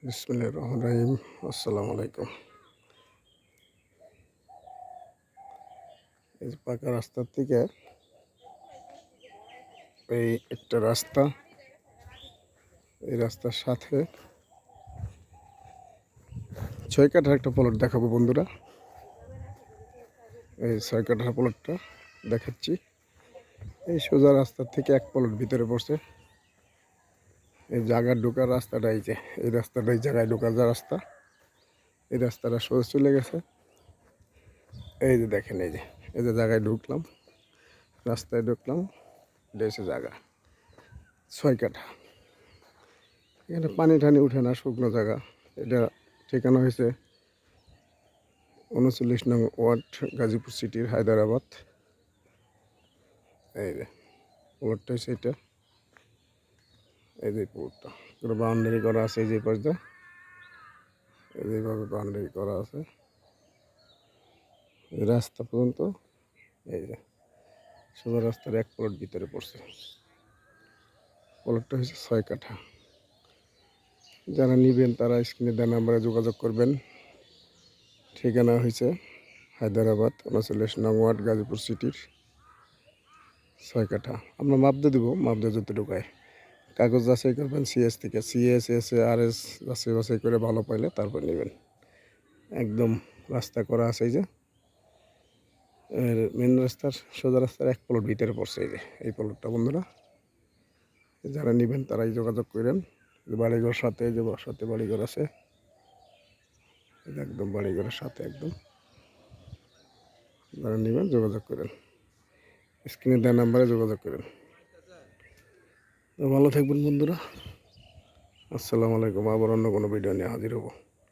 বিসমিল্লাহির রহমানির রহিম। আসসালামু আলাইকুম। এই যে পাকা রাস্তার থেকে এই একটা রাস্তা, এই রাস্তার সাথে ৬ কাঠার একটা প্লট দেখাবো বন্ধুরা। এই ৬ কাঠার প্লটটা দেখাচ্ছি। এই সোজা রাস্তার থেকে এক প্লট ভিতরে পড়ছে। এই জায়গার ঢোকার রাস্তাটা এই যে এই রাস্তাটা, এই জায়গায় ঢোকার যা রাস্তা, এই রাস্তাটা সোজা চলে গেছে। এই যে দেখেন, এই যে জায়গায় ঢুকলাম, রাস্তায় ঢুকলাম, এটা হচ্ছে জায়গা ৬ কাঠা। এখানে পানি টানি উঠে না, শুকনো জায়গা। এটা ঠিকানা হয়েছে ৩৯ নং ওয়ার্ড, গাজীপুর সিটির, হায়দ্রাবাদ। এই যে প্লটটা হচ্ছে এটা, এই যে প্লটটা পুরো বাউন্ডারি করা আছে। এই যে পাশটা এইভাবে বাউন্ডারি করা আছে এই রাস্তা পর্যন্ত। এই যে সোজা রাস্তার এক প্লট ভিতরে পড়ছে। প্লটটা হচ্ছে ৬ কাঠা। যারা নেবেন তারা স্ক্রিনে দেওয়া নাম্বারে যোগাযোগ করবেন। ঠিকানা হয়েছে হায়দ্রাবাদ, ৩৯ নং ওয়ার্ড, গাজীপুর সিটির, ৬ কাঠা। আমরা মাপ দিয়ে দেবো, মাপ দিয়ে যতটুকু হয়। কাগজ যাচাই করবেন সিএস থেকে, সিএস এস আর এস যাচাই বাছাই করে ভালো পাইলে তারপর নেবেন। একদম রাস্তা করা আছে। এই যে মেন রাস্তার সোজা রাস্তার এক প্লট ভিতরে পড়ছে। এই যে এই প্লটটা বন্ধুরা, যারা নেবেন তারাই যোগাযোগ করেন। বাড়িঘর সাথে, যে সাথে বাড়িঘর আছে, একদম বাড়িঘরের সাথে একদম। যারা নেবেন যোগাযোগ করেন, স্ক্রিনে দেওয়া নাম্বারে যোগাযোগ করেন। তো ভালো থাকবেন বন্ধুরা। আসসালামু আলাইকুম। আবার অন্য কোনো ভিডিও নিয়ে হাজির হব।